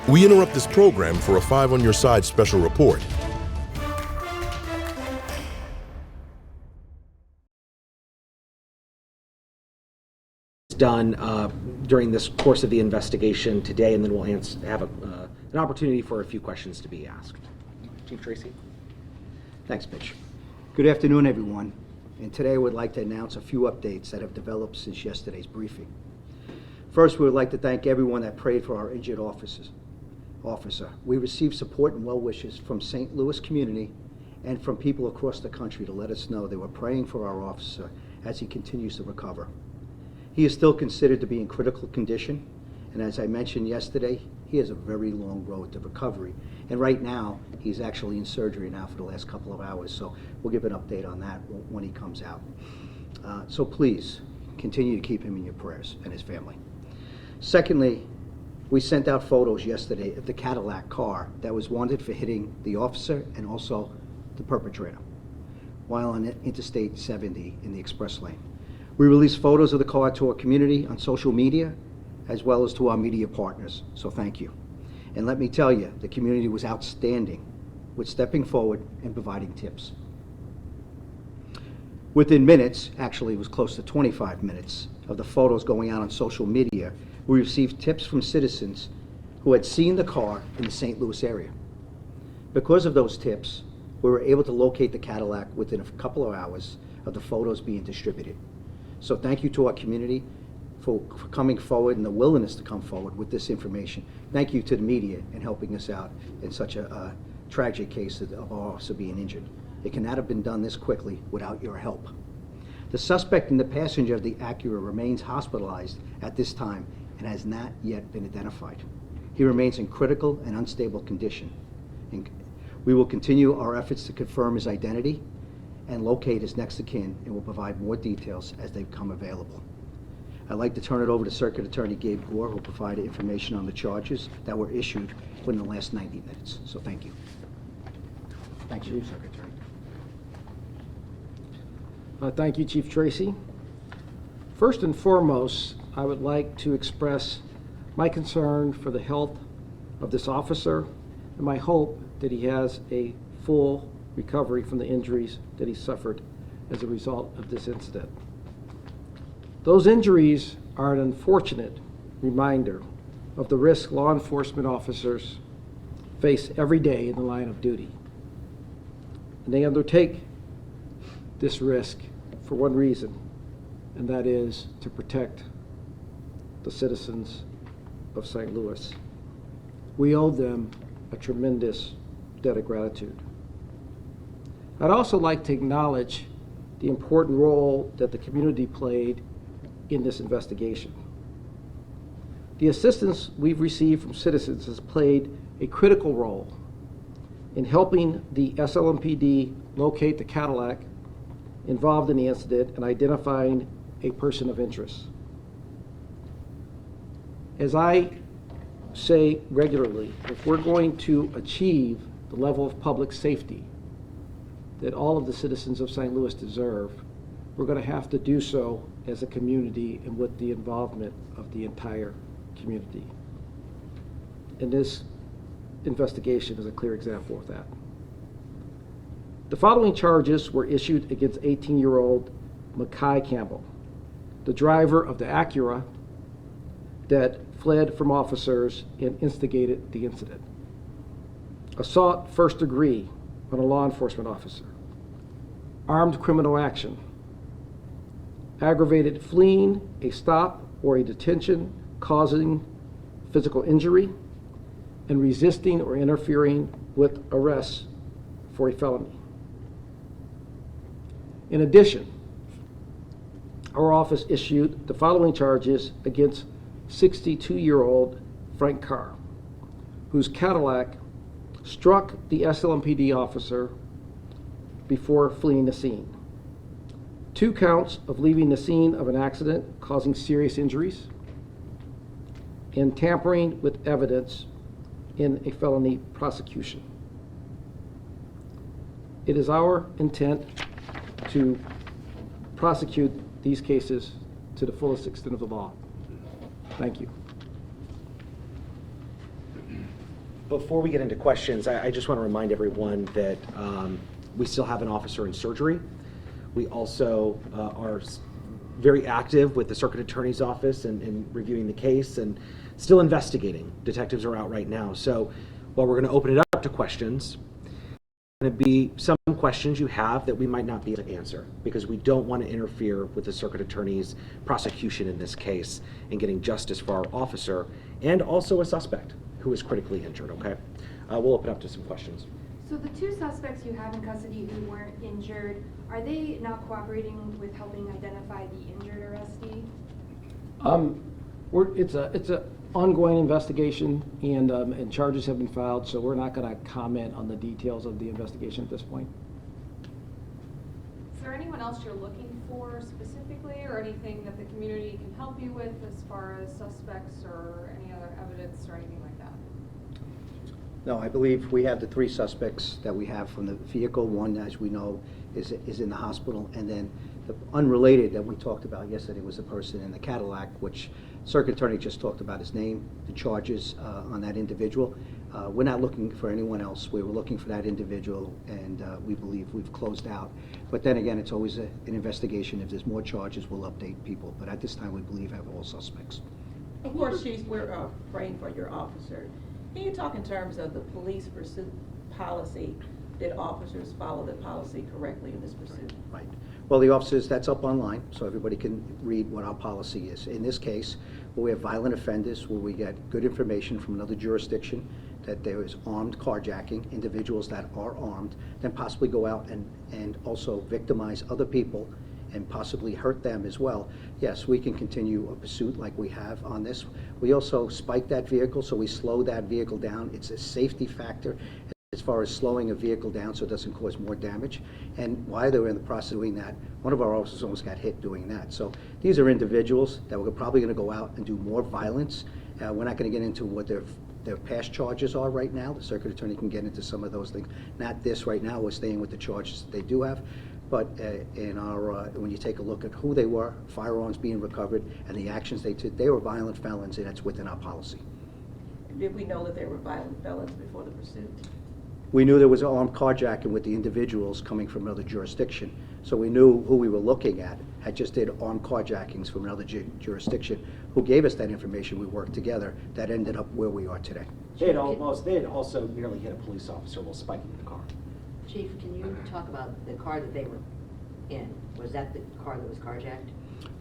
We interrupt this program for a 5 on Your Side special report. Done during this course of the investigation today, and then we'll have an opportunity for a few questions to be asked. Chief Tracy. Thanks, Mitch. Good afternoon, everyone. And today I would like to announce a few updates that have developed since yesterday's briefing. First, we would like to thank everyone that prayed for our injured officer. We received support and well wishes from St. Louis community and from people across the country to let us know they were praying for our officer as he continues to recover. He is still considered to be in critical condition, and as I mentioned yesterday, he has a very long road to recovery. And right now, he's actually in surgery now for the last couple of hours, so we'll give an update on that when he comes out. So please, continue to keep him in your prayers and his family. Secondly, we sent out photos yesterday of the Cadillac car that was wanted for hitting the officer and also the perpetrator while on Interstate 70 in the express lane. We released photos of the car to our community on social media as well as to our media partners, so thank you. And let me tell you, the community was outstanding with stepping forward and providing tips. Within minutes, actually it was close to 25 minutes, of the photos going out on social media, we received tips from citizens who had seen the car in the St. Louis area. Because of those tips, we were able to locate the Cadillac within a couple of hours of the photos being distributed. So thank you to our community for coming forward and the willingness to come forward with this information. Thank you to the media in helping us out in such a tragic case of our officer being injured. It cannot have been done this quickly without your help. The suspect and the passenger of the Acura remains hospitalized at this time and has not yet been identified. He remains in critical and unstable condition. And we will continue our efforts to confirm his identity and locate his next of kin, and will provide more details as they become available. I'd like to turn it over to Circuit Attorney Gabe Gore, who will provide information on the charges that were issued within the last 90 minutes. So thank you. Thank you, Circuit Attorney. Thank you, Chief Tracy. First and foremost, I would like to express my concern for the health of this officer and my hope that he has a full recovery from the injuries that he suffered as a result of this incident. Those injuries are an unfortunate reminder of the risk law enforcement officers face every day in the line of duty. And they undertake this risk for one reason, and that is to protect the citizens of St. Louis. We owe them a tremendous debt of gratitude. I'd also like to acknowledge the important role that the community played in this investigation. The assistance we've received from citizens has played a critical role in helping the SLMPD locate the Cadillac involved in the incident and identifying a person of interest. As I say regularly, if we're going to achieve the level of public safety that all of the citizens of St. Louis deserve, we're going to have to do so as a community and with the involvement of the entire community. And this investigation is a clear example of that. The following charges were issued against 18-year-old Makai Campbell, the driver of the Acura that fled from officers and instigated the incident. Assault first degree on a law enforcement officer, armed criminal action, aggravated fleeing a stop or a detention causing physical injury, and resisting or interfering with arrests for a felony. In addition, our office issued the following charges against 62-year-old Frank Carr, whose Cadillac struck the SLMPD officer before fleeing the scene. 2 counts of leaving the scene of an accident causing serious injuries, and tampering with evidence in a felony prosecution. It is our intent to prosecute these cases to the fullest extent of the law. Thank you. Before we get into questions, I just want to remind everyone that we still have an officer in surgery. We also are very active with the Circuit Attorney's Office in reviewing the case and still investigating. Detectives are out right now. So while we're going to open it up to questions, there are going to be some questions you have that we might not be able to answer because we don't want to interfere with the Circuit Attorney's prosecution in this case and getting justice for our officer and also a suspect who is critically injured, okay? We'll open up to some questions. So the two suspects you have in custody who weren't injured, are they not cooperating with helping identify the injured arrestee? It's a ongoing investigation, and charges have been filed, so we're not going to comment on the details of the investigation at this point. Is there anyone else you're looking for specifically, or anything that the community can help you with as far as suspects or any other evidence or anything like that? No, I believe we have the 3 suspects that we have from the vehicle. One, as we know, is in the hospital, and then the unrelated that we talked about yesterday was the person in the Cadillac, which Circuit Attorney just talked about his name, the charges on that individual. We're not looking for anyone else. We were looking for that individual, and we believe we've closed out. But then again, it's always an investigation. If there's more charges, we'll update people. But at this time, we believe have all suspects. Of course, Chief, we're praying for your officer. Can you talk in terms of the police pursuit policy? Did officers follow the policy correctly in this pursuit? Right. Well, the officers, that's up online, so everybody can read what our policy is. In this case, where we have violent offenders, where we get good information from another jurisdiction that there is armed carjacking, individuals that are armed, then possibly go out and also victimize other people and possibly hurt them as well. Yes, we can continue a pursuit like we have on this. We also spike that vehicle, so we slow that vehicle down. It's a safety factor as far as slowing a vehicle down so it doesn't cause more damage. And while they were in the process of doing that, one of our officers almost got hit doing that. So these are individuals that we're probably going to go out and do more violence. We're not going to get into what their past charges are right now. The Circuit Attorney can get into some of those things. Not this right now. We're staying with the charges that they do have. But in our, when you take a look at who they were, firearms being recovered, and the actions they took, they were violent felons, and that's within our policy. Did we know that they were violent felons before the pursuit? We knew there was armed carjacking with the individuals coming from another jurisdiction. So we knew who we were looking at had just did armed carjackings from another jurisdiction. Who gave us that information? We worked together. That ended up where we are today. They had also nearly hit a police officer while spiking the car. Chief, can you talk about the car that they were in? Was that the car that was carjacked?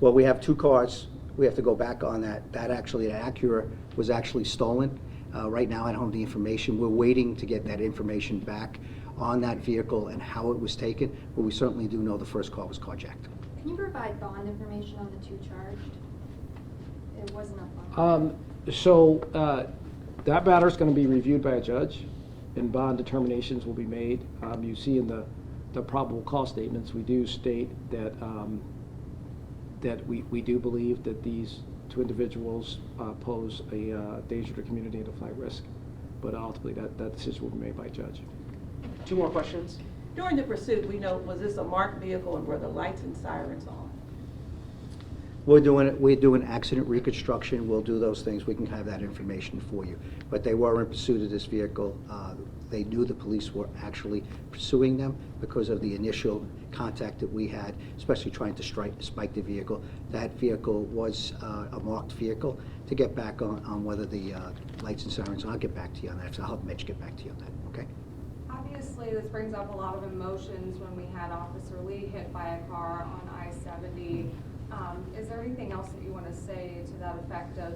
Well, we have 2 cars. We have to go back on that. That actually, the Acura was actually stolen. Right now, I don't have the information. We're waiting to get that information back on that vehicle and how it was taken, but we certainly do know the first car was carjacked. Can you provide bond information on the 2 charged? It wasn't up on. That matter's going to be reviewed by a judge, and bond determinations will be made. You see in the probable cause statements, we do state that we do believe that these 2 individuals pose a danger to the community and a flight risk. But ultimately, that decision will be made by a judge. 2 more questions? During the pursuit, we know, was this a marked vehicle and were the lights and sirens on? We're doing accident reconstruction. We'll do those things. We can have that information for you. But they were in pursuit of this vehicle. They knew the police were actually pursuing them because of the initial contact that we had, especially trying to spike the vehicle. That vehicle was a marked vehicle. To get back on whether the lights and sirens, I'll get back to you on that. So I'll have Mitch get back to you on that, okay? Obviously, this brings up a lot of emotions when we had Officer Lee hit by a car on I-70. Is there anything else that you want to say to that effect of,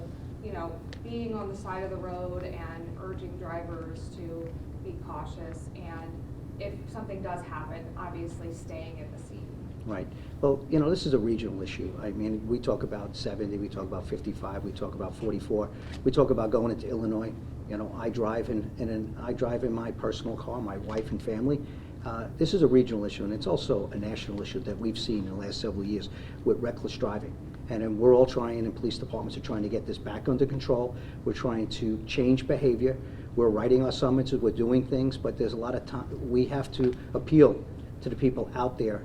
being on the side of the road and urging drivers to be cautious, and if something does happen, obviously staying at the scene? Right. Well, this is a regional issue. I mean, we talk about 70, we talk about 55, we talk about 44, we talk about going into Illinois. I drive in my personal car, my wife and family. This is a regional issue, and it's also a national issue that we've seen in the last several years with reckless driving. And we're all trying, and police departments are trying to get this back under control. We're trying to change behavior. We're writing our summonses, we're doing things, but there's a lot of time. We have to appeal to the people out there.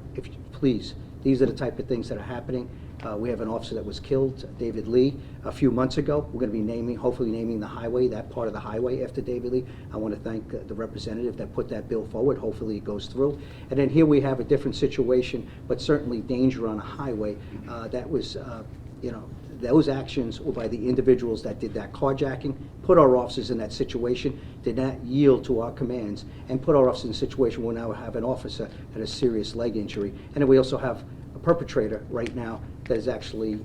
Please, these are the type of things that are happening. We have an officer that was killed, David Lee, a few months ago. We're going to be hopefully naming the highway, that part of the highway after David Lee. I want to thank the representative that put that bill forward. Hopefully it goes through. And then here we have a different situation, but certainly danger on a highway. That was, those actions were by the individuals that did that carjacking, put our officers in that situation, did not yield to our commands, and put our officers in a situation where now we have an officer that has serious leg injury. And then we also have a perpetrator right now that is actually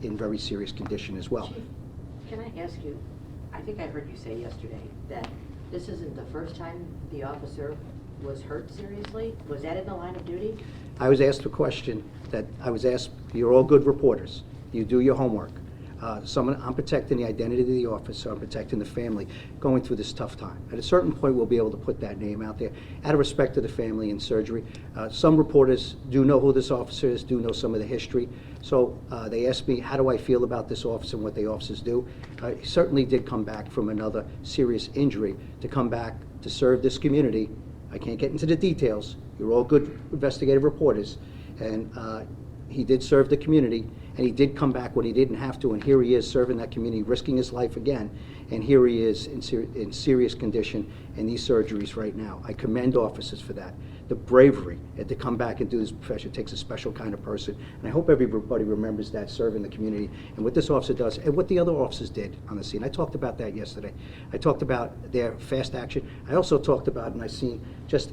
in very serious condition as well. Chief, can I ask you, I think I heard you say yesterday that this isn't the first time the officer was hurt seriously? Was that in the line of duty? I was asked a question that I was asked, you're all good reporters, you do your homework. I'm protecting the identity of the officer, I'm protecting the family going through this tough time. At a certain point, we'll be able to put that name out there out of respect to the family and surgery. Some reporters do know who this officer is, do know some of the history. So they asked me, how do I feel about this officer and what the officers do? He certainly did come back from another serious injury to come back to serve this community. I can't get into the details. You're all good investigative reporters. And he did serve the community, and he did come back when he didn't have to, and here he is serving that community, risking his life again, and here he is in serious condition in these surgeries right now. I commend officers for that. The bravery to come back and do this profession takes a special kind of person, and I hope everybody remembers that, serving the community, and what this officer does, and what the other officers did on the scene. I talked about that yesterday. I talked about their fast action. I also talked about, and I seen just,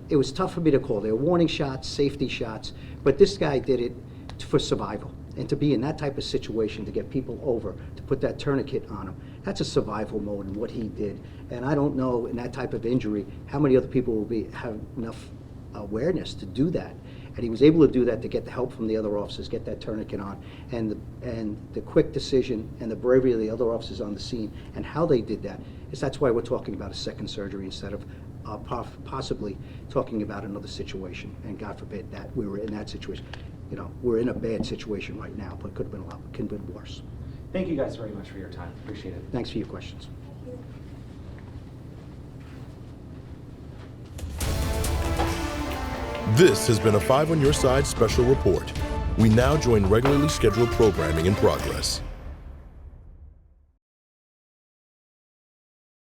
it was tough for me to call. There were warning shots, safety shots, but this guy did it for survival. And to be in that type of situation, to get people over, to put that tourniquet on them, that's a survival mode in what he did. And I don't know, in that type of injury, how many other people will have enough awareness to do that. And he was able to do that to get the help from the other officers, get that tourniquet on, and the quick decision and the bravery of the other officers on the scene and how they did that. That's why we're talking about a second surgery instead of possibly talking about another situation. And God forbid that we were in that situation. We're in a bad situation right now, but it could have been worse. Thank you guys very much for your time. Appreciate it. Thanks for your questions. This has been a 5 on Your Side special report. We now join regularly scheduled programming in progress.